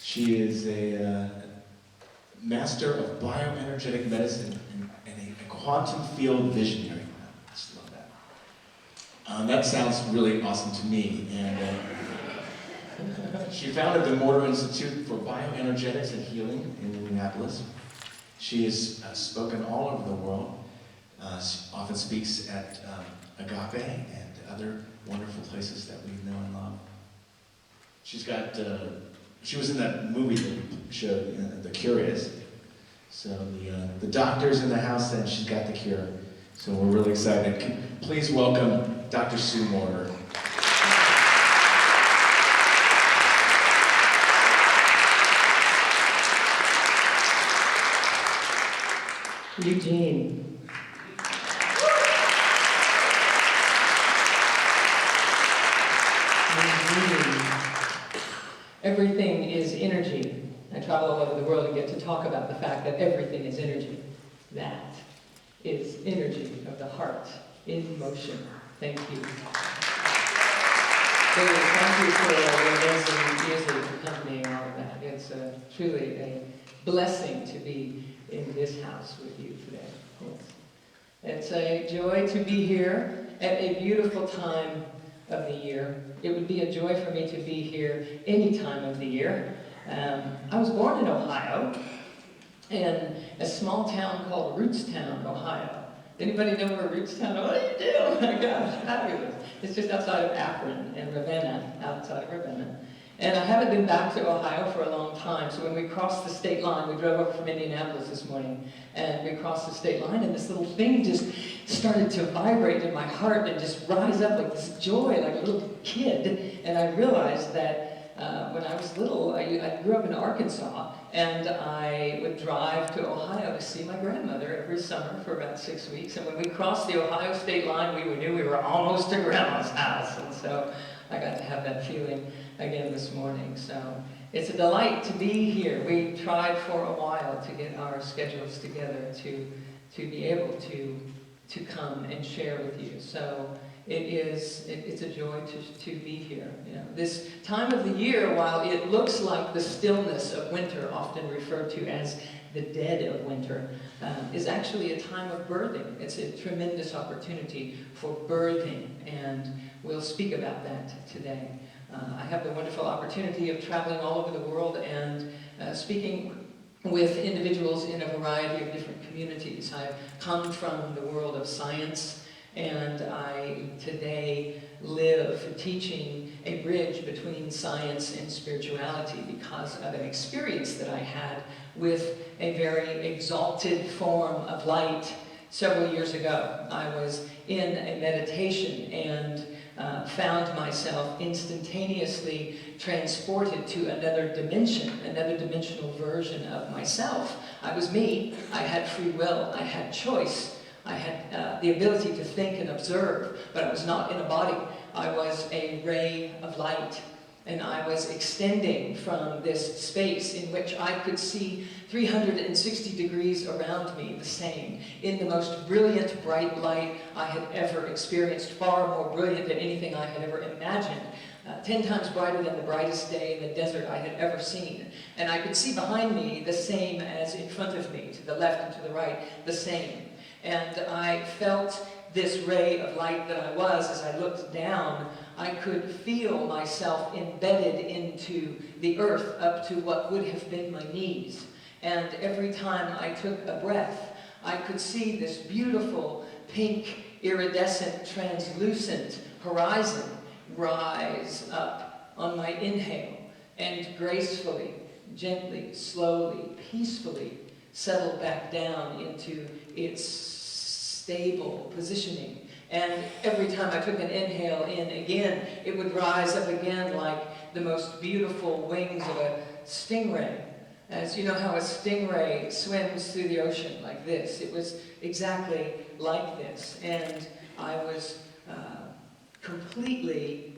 She is a master of bioenergetic medicine and a quantum field visionary. I just love that. That sounds really awesome to me. And she founded the Morter Institute for Bioenergetics and Healing in Minneapolis. She has spoken all over the world. She often speaks at Agape and other wonderful places that we know and love. She's got, she was in that movie that we showed, The Curious. So the doctors in the house said she's got the cure. So we're really excited. Please welcome Dr. Sue Morter. Eugene. Everything is energy. I travel all over the world and get to talk about the fact that everything is energy. That is energy of the heart in motion. Thank you. Thank you for your amazing music accompanying all of that. It's truly a blessing to be in this house with you today. It's a joy to be here at a beautiful time of the year. It would be a joy for me to be here any time of the year. I was born in Ohio, in a small town called Rootstown, Ohio. Anybody know where Rootstown is? What do you do? Oh my gosh, fabulous. It's just outside of Akron and Ravenna, outside of Ravenna. And I haven't been back to Ohio for a long time, so when we crossed the state line, we drove over from Indianapolis this morning, and we crossed the state line, and this little thing just started to vibrate in my heart and just rise up like this joy, like a little kid. And I realized that when I was little, I grew up in Arkansas, and I would drive to Ohio to see my grandmother every summer for about 6 weeks. And when we crossed the Ohio state line, we knew we were almost to Grandma's house. And so I got to have that feeling again this morning. So it's a delight to be here. We tried for a while to get our schedules together to be able to come and share with you. So it's a joy to be here. You know, this time of the year, while it looks like the stillness of winter, often referred to as the dead of winter, is actually a time of birthing. It's a tremendous opportunity for birthing, and we'll speak about that today. I have the wonderful opportunity of traveling all over the world and speaking with individuals in a variety of different communities. I've come from the world of science, and I today live teaching a bridge between science and spirituality because of an experience that I had with a very exalted form of light several years ago. I was in a meditation and found myself instantaneously transported to another dimension, another dimensional version of myself. I was me. I had free will. I had choice. I had the ability to think and observe, but I was not in a body. I was a ray of light, and I was extending from this space in which I could see 360 degrees around me the same, in the most brilliant, bright light I had ever experienced, far more brilliant than anything I had ever imagined. 10 times brighter than the brightest day in the desert I had ever seen. And I could see behind me the same as in front of me, to the left and to the right, the same. And I felt this ray of light that I was. As I looked down, I could feel myself embedded into the earth up to what would have been my knees. And every time I took a breath, I could see this beautiful, pink, iridescent, translucent horizon rise up on my inhale and gracefully, gently, slowly, peacefully settle back down into its stable positioning. And every time I took an inhale in again, it would rise up again like the most beautiful wings of a stingray. As you know how a stingray swims through the ocean like this. It was exactly like this. And I was completely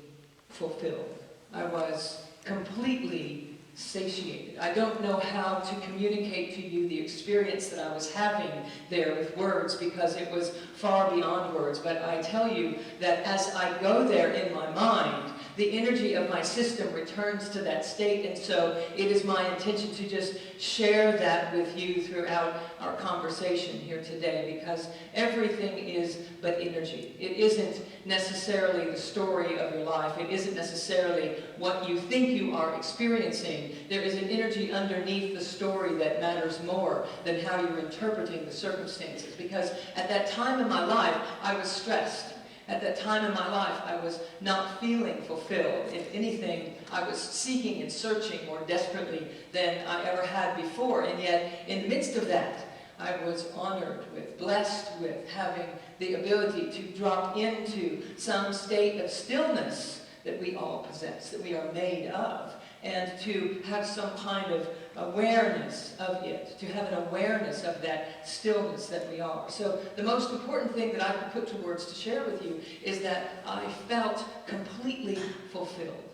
fulfilled. I was completely satiated. I don't know how to communicate to you the experience that I was having there with words, because it was far beyond words, but I tell you that as I go there in my mind, the energy of my system returns to that state. And so it is my intention to just share that with you throughout our conversation here today, because everything is but energy. It isn't necessarily the story of your life. It isn't necessarily what you think you are experiencing. There is an energy underneath the story that matters more than how you're interpreting the circumstances. Because at that time in my life, I was stressed. At that time in my life, I was not feeling fulfilled. If anything, I was seeking and searching more desperately than I ever had before. And yet, in the midst of that, I was honored with, blessed with having the ability to drop into some state of stillness that we all possess, that we are made of, and to have some kind of awareness of it, to have an awareness of that stillness that we are. So the most important thing that I can put to words to share with you is that I felt completely fulfilled.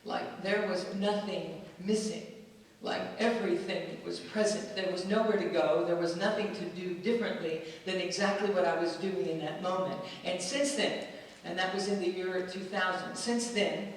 Like there was nothing missing. Like everything was present. There was nowhere to go. There was nothing to do differently than exactly what I was doing in that moment. And since then, and that was in the year 2000, since then,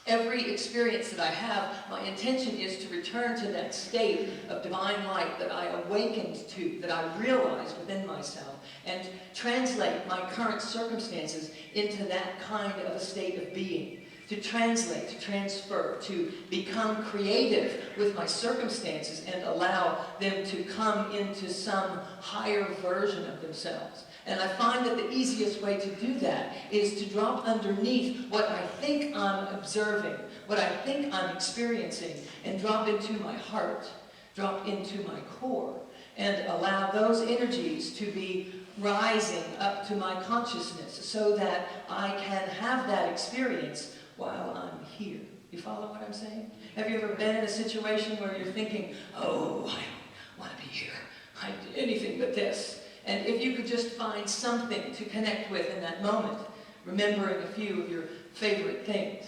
every experience that I have, my intention is to return to that state of divine light that I awakened to, that I realized within myself, and translate my current circumstances into that kind of a state of being. To translate, to transfer, to become creative with my circumstances and allow them to come into some higher version of themselves. And I find that the easiest way to do that is to drop underneath what I think I'm observing, what I think I'm experiencing, and drop into my heart, drop into my core, and allow those energies to be rising up to my consciousness so that I can have that experience while I'm here. You follow what I'm saying? Have you ever been in a situation where you're thinking, oh, I don't want to be here. I do anything but this. And if you could just find something to connect with in that moment, remembering a few of your favorite things,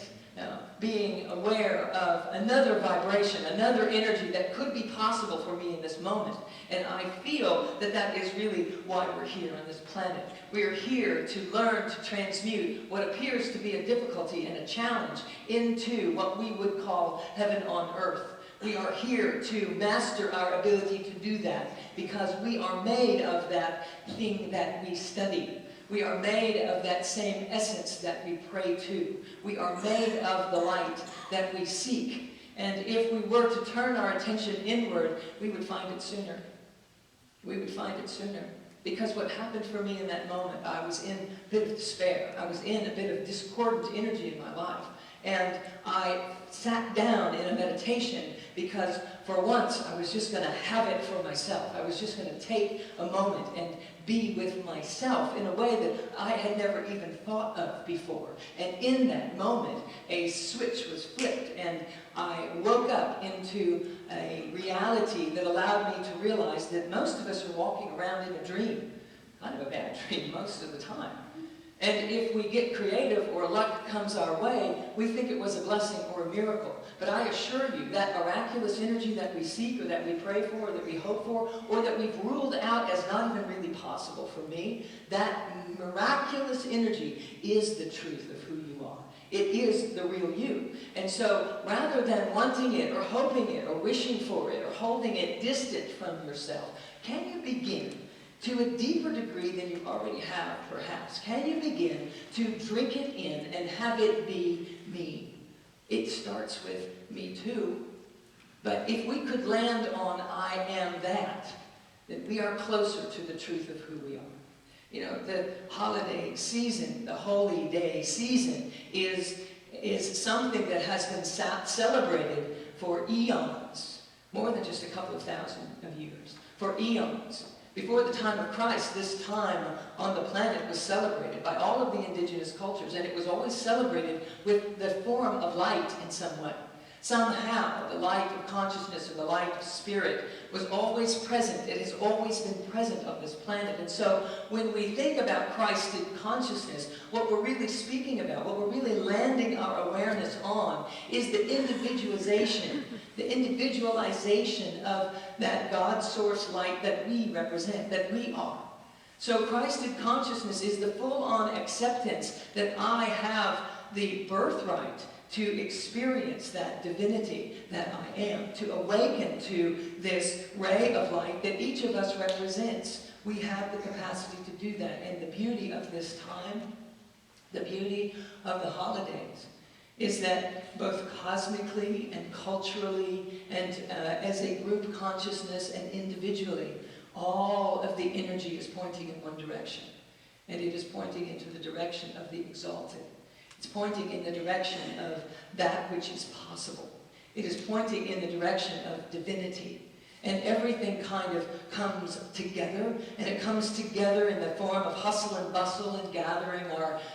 being aware of another vibration, another energy that could be possible for me in this moment. And I feel that that is really why we're here on this planet. We are here to learn to transmute what appears to be a difficulty and a challenge into what we would call heaven on earth. We are here to master our ability to do that because we are made of that thing that we study. We are made of that same essence that we pray to. We are made of the light that we seek. And if we were to turn our attention inward, we would find it sooner. We would find it sooner. Because what happened for me in that moment, I was in a bit of despair. I was in a bit of discordant energy in my life. And I sat down in a meditation because for once I was just going to have it for myself. I was just going to take a moment and be with myself in a way that I had never even thought of before. And in that moment, a switch was flipped and I woke up into a reality that allowed me to realize that most of us are walking around in a dream. Kind of a bad dream most of the time. And if we get creative or luck comes our way, we think it was a blessing or a miracle. But I assure you, that miraculous energy that we seek or that we pray for or that we hope for or that we've ruled out as not even really possible for me, that miraculous energy is the truth of who you are. It is the real you. And so rather than wanting it or hoping it or wishing for it or holding it distant from yourself, can you begin to a deeper degree than you already have, perhaps? Can you begin to drink it in and have it be me? It starts with me too. But if we could land on I am that, then we are closer to the truth of who we are. You know, the holiday season, the holy day season is something that has been celebrated for eons, more than just a couple of thousand of years, for eons. Before the time of Christ, this time on the planet was celebrated by all of the indigenous cultures, and it was always celebrated with the form of light in some way. Somehow, the light of consciousness or the light of spirit was always present. It has always been present on this planet. And so, when we think about Christed consciousness, what we're really speaking about, what we're really landing our awareness on, is the individualization of that God source light that we represent, that we are. So Christed consciousness is the full-on acceptance that I have the birthright to experience that divinity that I am, to awaken to this ray of light that each of us represents. We have the capacity to do that. And the beauty of this time, the beauty of the holidays, is that both cosmically and culturally and as a group consciousness and individually, all of the energy is pointing in one direction. And it is pointing into the direction of the exalted. It's pointing in the direction of that which is possible. It is pointing in the direction of divinity. And everything kind of comes together, and it comes together in the form of hustle and bustle and gathering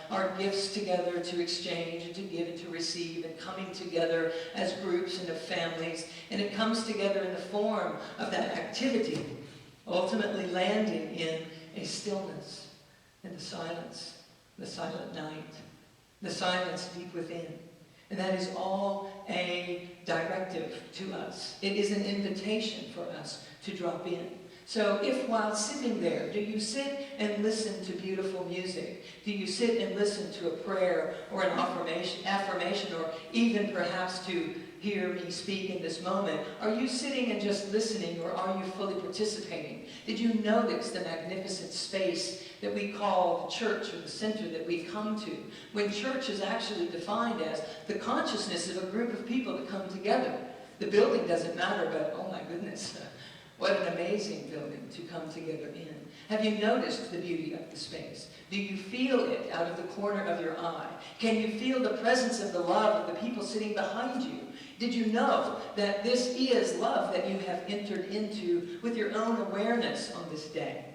our gifts together to exchange and to give and to receive, and coming together as groups and of families. And it comes together in the form of that activity, ultimately landing in a stillness and the silent night, the silence deep within. And that is all a directive to us. It is an invitation for us to drop in. So if while sitting there, do you sit and listen to beautiful music? Do you sit and listen to a prayer or an affirmation, or even perhaps to hear me speak in this moment? Are you sitting and just listening, or are you fully participating? Did you notice the magnificent space that we call the church, or the center that we come to? When church is actually defined as the consciousness of a group of people that come together. The building doesn't matter, but oh my goodness, what an amazing building to come together in. Have you noticed the beauty of the space? Do you feel it out of the corner of your eye? Can you feel the presence of the love of the people sitting behind you? Did you know that this is love that you have entered into with your own awareness on this day?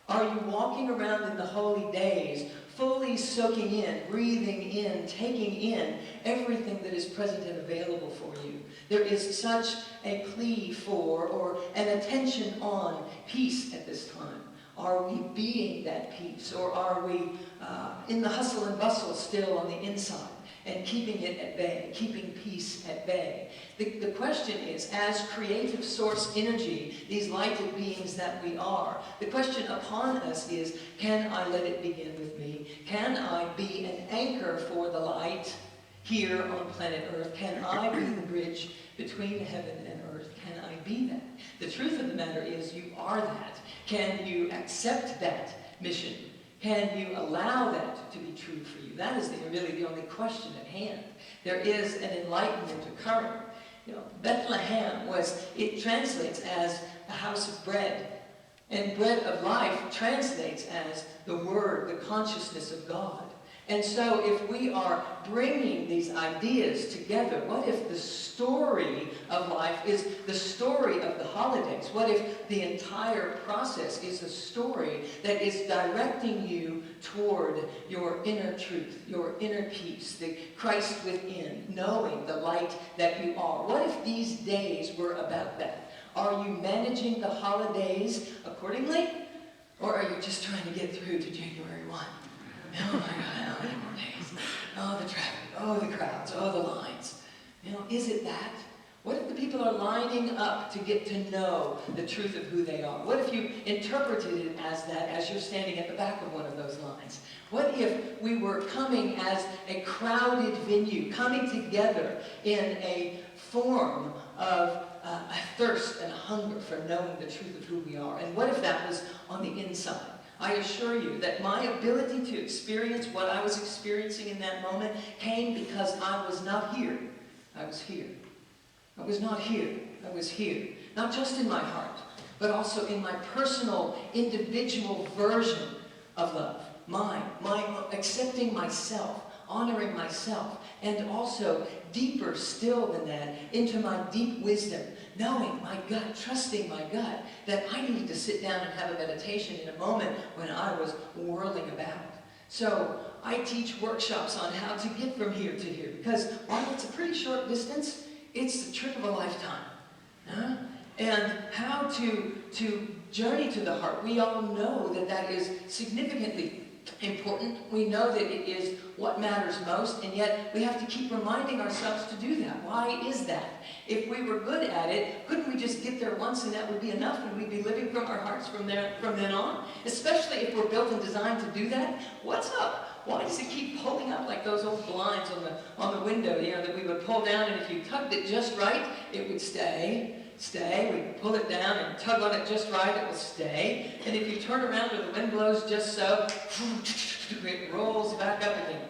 Are you walking around in the holy days, fully soaking in, breathing in, taking in everything that is present and available for you? There is such a plea for, or an attention on, peace at this time. Are we being that peace, or are we in the hustle and bustle still on the inside and keeping it at bay, keeping peace at bay? The question is, as creative source energy, these lighted beings that we are, the question upon us is, can I let it begin with me? Can I be an anchor for the light here on planet Earth? Can I be the bridge between heaven and earth? Can I be that? The truth of the matter is, you are that. Can you accept that mission? Can you allow that to be true for you? That is really the only question at hand. There is an enlightenment occurring. Bethlehem it translates as a house of bread. And bread of life translates as the word, the consciousness of God. And so if we are bringing these ideas together, what if the story of life is the story of the holidays? What if the entire process is a story that is directing you toward your inner truth, your inner peace, the Christ within, knowing the light that you are? What if these days were about that? Are you managing the holidays accordingly? Or are you just trying to get through to January 1? Oh my God, how many more days? Oh, the traffic, oh, the crowds, oh, the lines. Is it that? What if the people are lining up to get to know the truth of who they are? What if you interpreted it as that, as you're standing at the back of one of those lines? What if we were coming as a crowded venue, coming together in a form of a thirst and a hunger for knowing the truth of who we are? And what if that was on the inside? I assure you that my ability to experience what I was experiencing in that moment came because I was not here. I was here. I was not here. I was here. Not just in my heart, but also in my personal, individual version of love. My accepting myself, honoring myself, and also deeper still than that, into my deep wisdom, knowing my gut, trusting my gut, that I needed to sit down and have a meditation in a moment when I was whirling about. So I teach workshops on how to get from here to here, because while it's a pretty short distance, it's the trip of a lifetime. And how to journey to the heart. We all know that is significantly important. We know that it is what matters most, and yet we have to keep reminding ourselves to do that. Why is that? If we were good at it, couldn't we just get there once and that would be enough, and we'd be living from our hearts from then on? Especially if we're built and designed to do that. What's up? Why does it keep pulling up like those old blinds on the window, that we would pull down, and if you tugged it just right, it would stay. We pull it down and tug on it just right, it will stay. And if you turn around or the wind blows just so, it rolls back up again.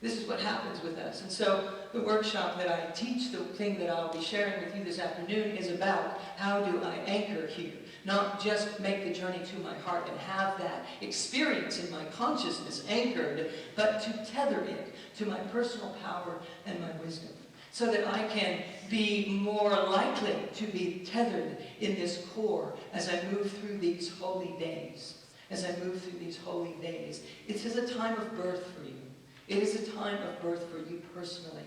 This is what happens with us. And so the workshop that I teach, the thing that I'll be sharing with you this afternoon, is about how do I anchor here. Not just make the journey to my heart and have that experience in my consciousness anchored, but to tether it to my personal power and my wisdom, so that I can be more likely to be tethered in this core as I move through these holy days. As I move through these holy days. It is a time of birth for you. It is a time of birth for you personally.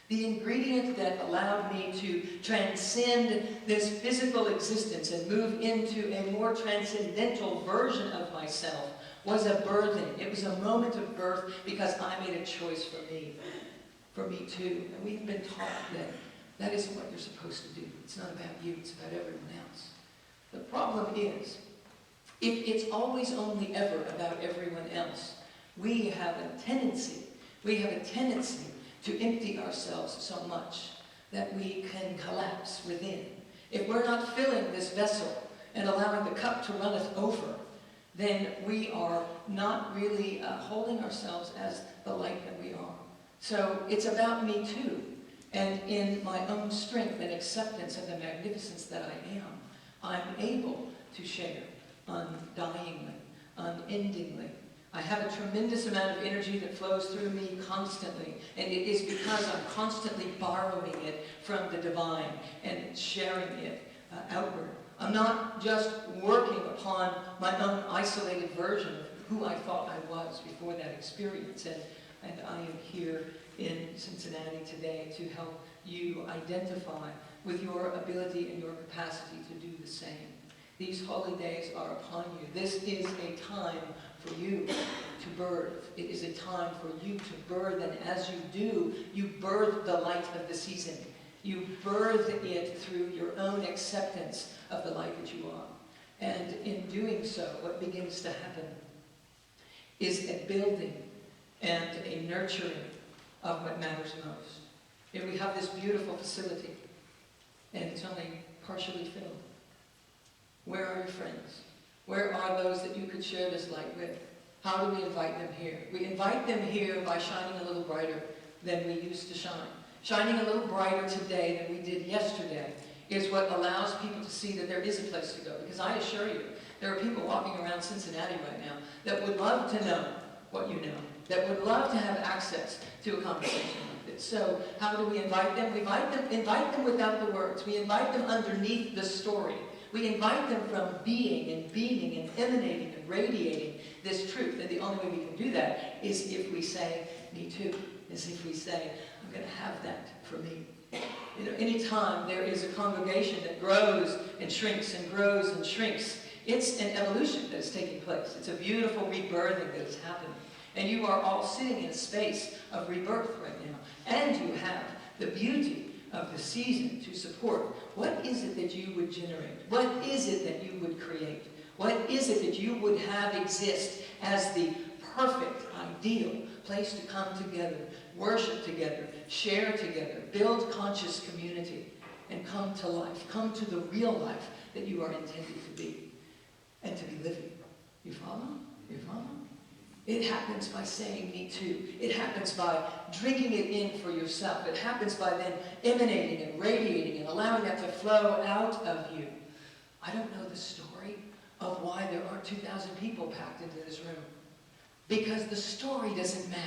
The ingredient that allowed me to transcend this physical existence and move into a more transcendental version of myself was a birthing. It was a moment of birth because I made a choice for me too. And we've been taught that that isn't what you're supposed to do. It's not about you, it's about everyone else. The problem is, if it's always only ever about everyone else, we have a tendency to empty ourselves so much that we can collapse within. If we're not filling this vessel and allowing the cup to runneth over, then we are not really holding ourselves as the light that we are. So it's about me too. And in my own strength and acceptance of the magnificence that I am, I'm able to share undyingly, unendingly. I have a tremendous amount of energy that flows through me constantly, and it is because I'm constantly borrowing it from the divine and sharing it outward. I'm not just working upon my own isolated version of who I thought I was before that experience, and I am here in Cincinnati today to help you identify with your ability and your capacity to do the same. These holy days are upon you. This is a time for you to birth. It is a time for you to birth, and as you do, you birth the light of the season. You birth it through your own acceptance of the light that you are. And in doing so, what begins to happen is a building and a nurturing of what matters most. And we have this beautiful facility, and it's only partially filled. Where are your friends? Where are those that you could share this light with? How do we invite them here? We invite them here by shining a little brighter than we used to shine. Shining a little brighter today than we did yesterday is what allows people to see that there is a place to go. Because I assure you, there are people walking around Cincinnati right now that would love to know what you know, that would love to have access to a conversation like this. So how do we invite them? We invite them without the words. We invite them underneath the story. We invite them from being and beaming and emanating and radiating this truth. And the only way we can do that is if we say, me too. Is if we say, I'm going to have that for me. You know, anytime there is a congregation that grows and shrinks and grows and shrinks, it's an evolution that is taking place. It's a beautiful rebirthing that is happening. And you are all sitting in a space of rebirth right now. And you have the beauty of the season to support. What is it that you would generate? What is it that you would create? What is it that you would have exist as the perfect, ideal place to come together, worship together, share together, build conscious community, and come to life, come to the real life that you are intended to be and to be living. You follow? You follow? It happens by saying me too. It happens by drinking it in for yourself. It happens by then emanating and radiating and allowing that to flow out of you. I don't know the story of why there aren't 2,000 people packed into this room. Because the story doesn't matter.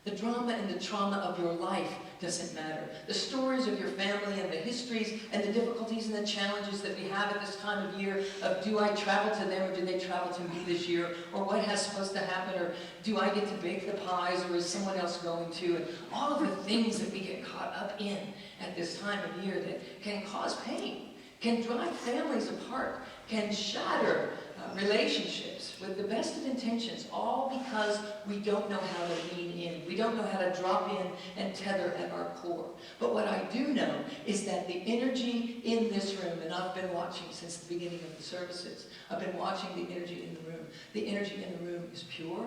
The drama and the trauma of your life doesn't matter. The stories of your family and the histories and the difficulties and the challenges that we have at this time of year of do I travel to them or do they travel to me this year, or what has supposed to happen, or do I get to bake the pies or is someone else going to, and all of the things that we get caught up in at this time of year that can cause pain, can drive families apart, can shatter relationships with the best of intentions, all because we don't know how to lean in. We don't know how to drop in and tether at our core. But what I do know is that the energy in this room, and I've been watching since the beginning of the services, I've been watching the energy in the room. The energy in the room is pure,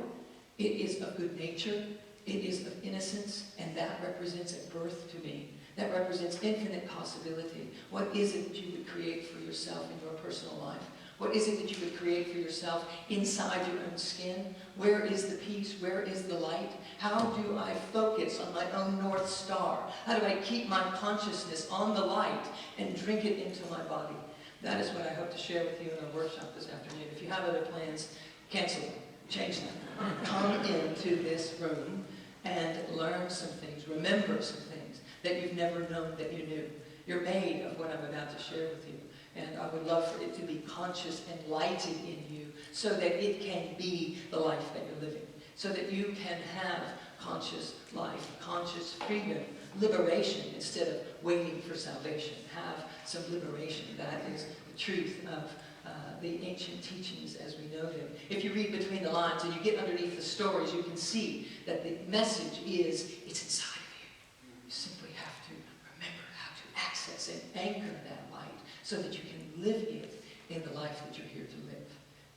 it is of good nature, it is of innocence, and that represents a birth to me. That represents infinite possibility. What is it that you would create for yourself in your personal life? What is it that you would create for yourself inside your own skin? Where is the peace? Where is the light? How do I focus on my own North Star? How do I keep my consciousness on the light and drink it into my body? That is what I hope to share with you in our workshop this afternoon. If you have other plans, cancel them, change them. Come into this room and learn some things, remember some things that you've never known that you knew. You're made of what I'm about to share with you. And I would love for it to be conscious and lighted in you so that it can be the life that you're living. So that you can have conscious life, conscious freedom, liberation instead of waiting for salvation. Have some liberation. That is the truth of the ancient teachings as we know them. If you read between the lines and you get underneath the stories, you can see that the message is, it's inside of you. You simply have to remember how to access and anchor that light so that you can live it in the life that you're here to live.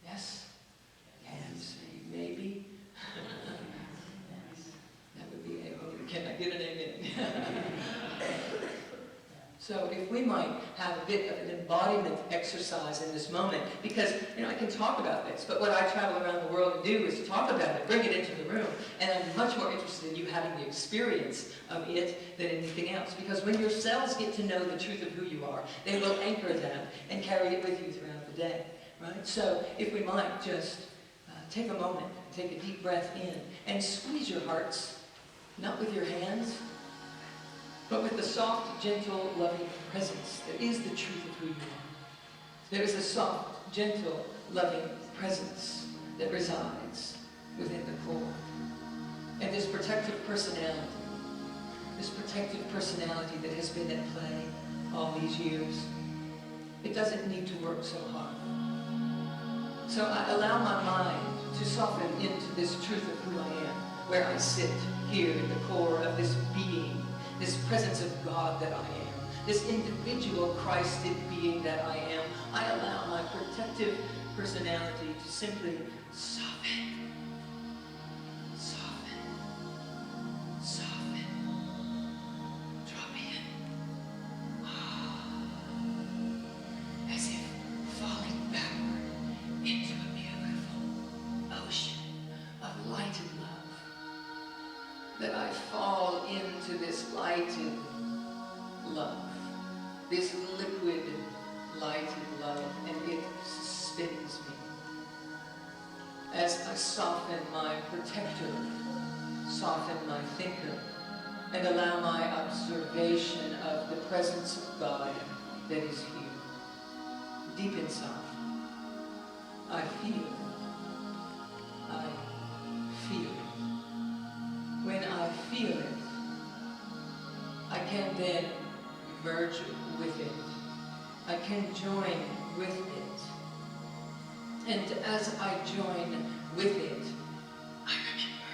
Yes? And say maybe. That would be a, can I get an amen? So if we might have a bit of an embodiment exercise in this moment, because, I can talk about this, but what I travel around the world and do is talk about it, bring it into the room, and I'm much more interested in you having the experience of it than anything else, because when your cells get to know the truth of who you are, they will anchor that and carry it with you throughout the day, right? So if we might just take a moment, take a deep breath in, and squeeze your hearts, not with your hands, but with the soft, gentle, loving presence that is the truth of who you are. There is a soft, gentle, loving presence that resides within the core. And this protective personality that has been at play all these years, it doesn't need to work so hard. So I allow my mind to soften into this truth of who I am, where I sit here in the core of this being, this presence of God that I am, this individual Christed being that I am. I allow my protective personality to simply soften, soften, soften, drop in, as if falling backward into a beautiful ocean of light and love. That I fall into this lighted love, this liquid lighted love, and it suspends me. As I soften my protector, soften my thinker, and allow my observation of the presence of God that is here. Deep inside, I feel it. I feel it. When I feel it, I can then merge with it. I can join with it. And as I join with it, I remember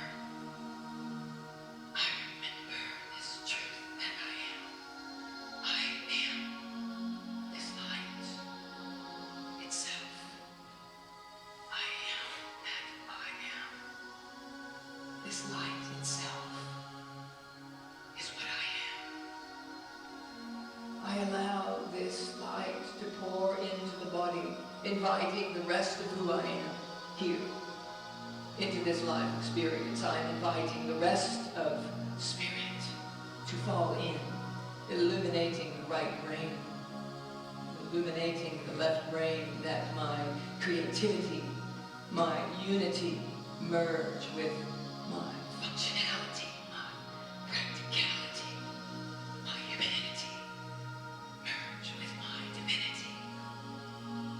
this truth that I am. I am this light itself. I am that I am. This light itself is what I am. I allow this light to pour into the body, inviting the rest of who I am here into this life experience. I am inviting the rest of spirit to fall in, illuminating the right brain, illuminating the left brain, that my creativity, my unity merge with my functionality, my practicality, my humanity, merge with my divinity.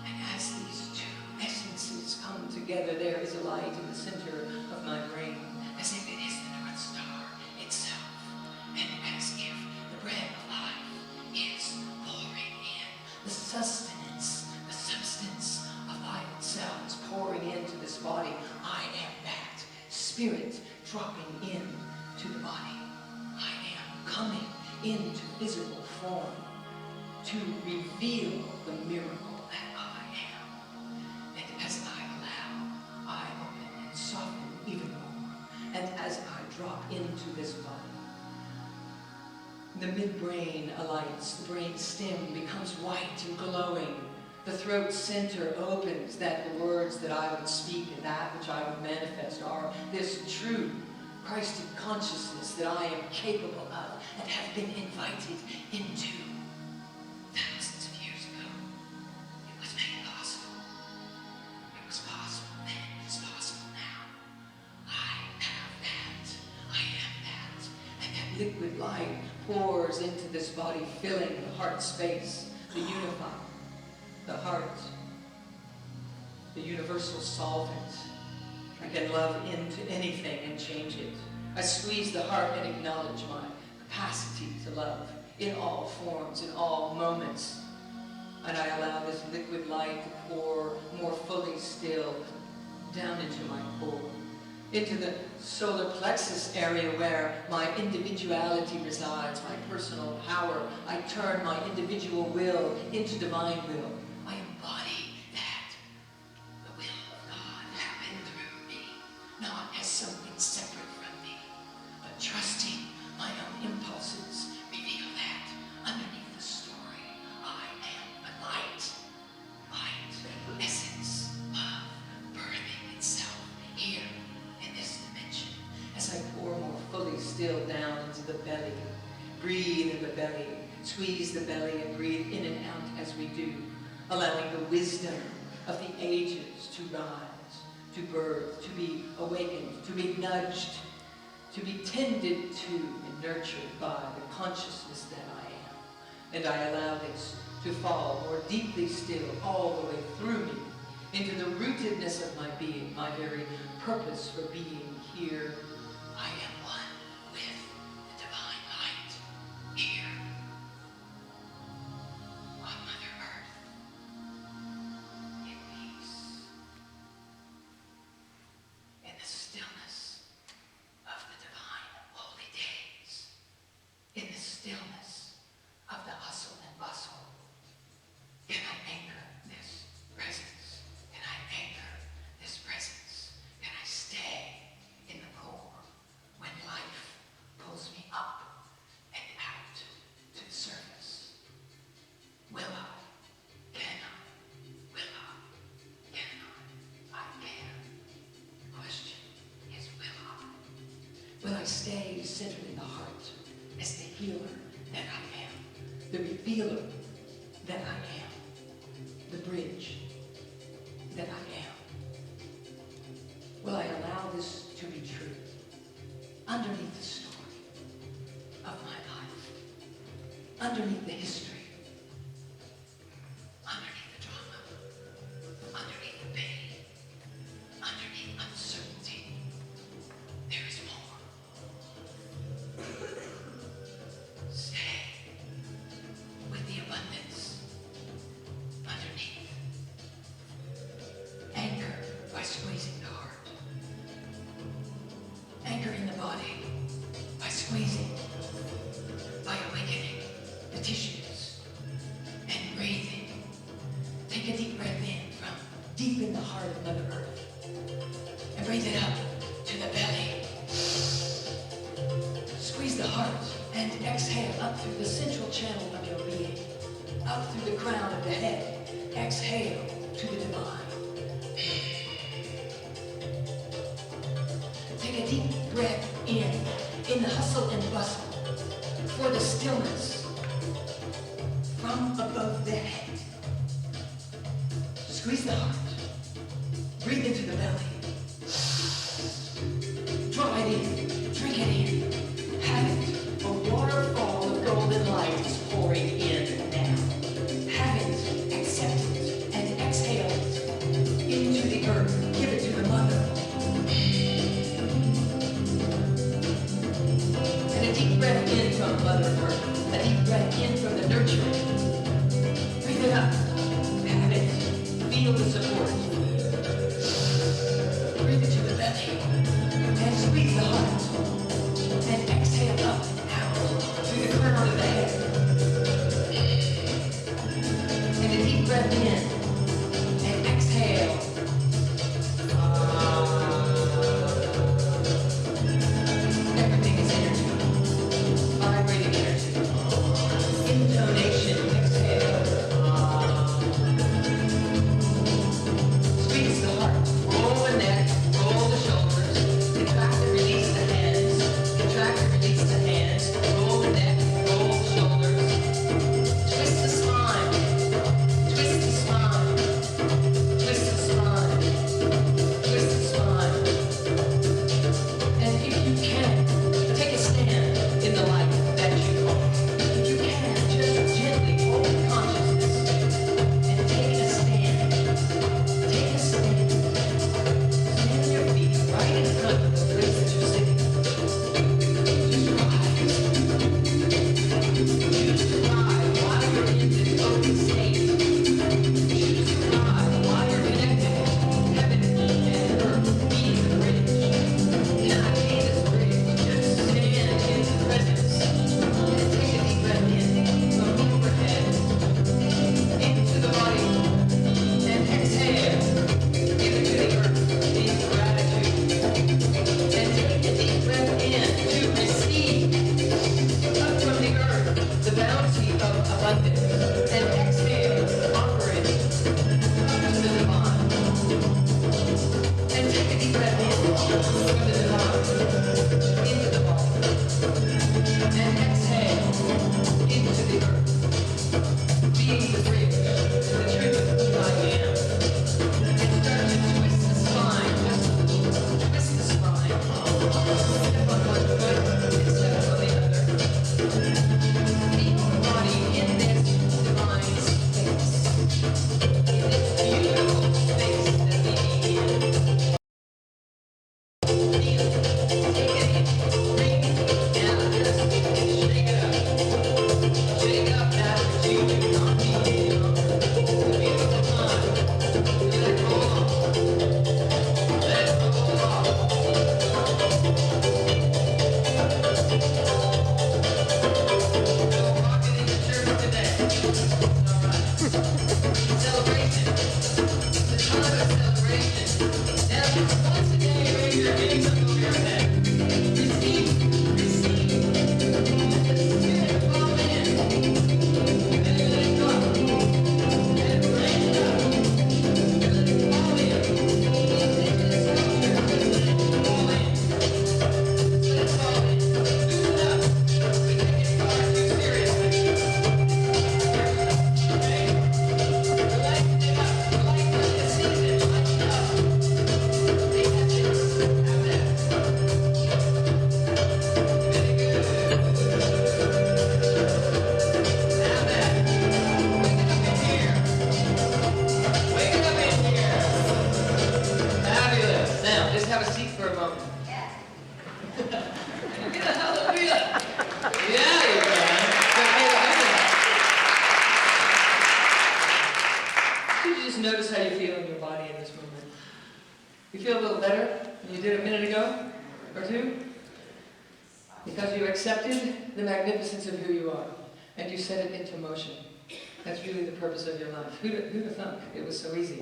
And as these two essences come together, there is a light in the center of my brain, as if it is the North Star itself, and as if the bread of life is pouring in, the sustenance, the substance of life itself spirit dropping in to the body. I am coming into physical form to reveal the miracle that I am. And as I allow, I open and soften even more. And as I drop into this body, the midbrain alights, the brain stem becomes white and glowing. The throat center opens, that the words that I would speak and that which I would manifest are this true Christed consciousness that I am capable of and have been invited into. Thousands of years ago, it was made possible. It was possible then, it's possible now. I have that. I am that. And that liquid light pours into this body, filling the heart space, the unified, the heart, the universal solvent. I can love into anything and change it. I squeeze the heart and acknowledge my capacity to love in all forms, in all moments. And I allow this liquid light to pour more fully still down into my core, into the solar plexus area where my individuality resides, my personal power. I turn my individual will into divine will. I embody that. The will of God happen through me, not as something separate from me, but trusting my own impulses. Reveal that underneath the story. I am the light. Light, essence, love, birthing itself here in this dimension. As I pour more fully still down into the belly, breathe in the belly, squeeze the belly and breathe in and out as we do, allowing the wisdom of the ages to rise, to birth, to be awakened, to be nudged, to be tended to and nurtured by the consciousness that I am. And I allow this to fall more deeply still all the way through me, into the rootedness of my being, my very purpose for being here. I am one with the divine light here on Mother Earth in peace, in the stillness of the divine holy days, in the stillness of the hustle and bustle. Can I anchor this presence? Can I anchor this presence? Can I stay in the core when life pulls me up and out to the surface? Will I? Can I? Will I? Can I? I can. The question is, will I? Will I stay centered in the heart as the healer that I am, the revealer that I am, the bridge that I am? Will I allow this to be true underneath the story of my life, underneath the history, underneath the drama, underneath the pain, underneath uncertainty? There is more. Stay with the abundance underneath. Anchor by squeezing the heart. Anchor in the body by squeezing, by awakening the tissues and breathing. Take a deep breath in from deep in the heart of Mother Earth and breathe it up to the belly. Squeeze the heart and exhale up through the central channel of your being, up through the crown of the head. Exhale to the divine. Take a deep breath in the hustle and bustle, for the stillness from above the head. Squeeze the heart. Breathe into the belly. Draw it in. Drink it in. Have it. A waterfall of golden light is pouring in now. Have it. Accept it. And exhale it into the earth. Give it to the mother. And a deep breath in from Mother Earth. A deep breath in from the nurturing. Breathe it up. Have it. Feel the support. Breathe it to the belly. And or two? Because you accepted the magnificence of who you are, and you set it into motion. That's really the purpose of your life. Who'd have thunk it was so easy?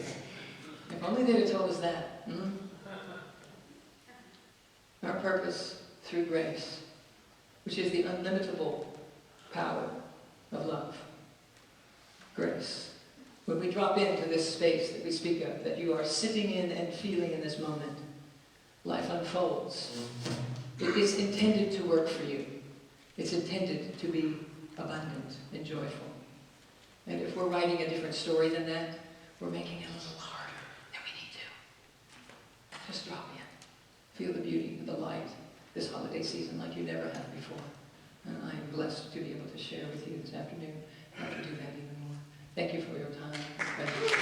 If only they'd have told us that. Our purpose through grace, which is the unlimitable power of love. Grace. When we drop into this space that we speak of, that you are sitting in and feeling in this moment, life unfolds. It is intended to work for you. It's intended to be abundant and joyful. And if we're writing a different story than that, we're making it a little harder than we need to. Just drop in. Feel the beauty and the light this holiday season like you never have before. And I am blessed to be able to share with you this afternoon how to do that even more. Thank you for your time.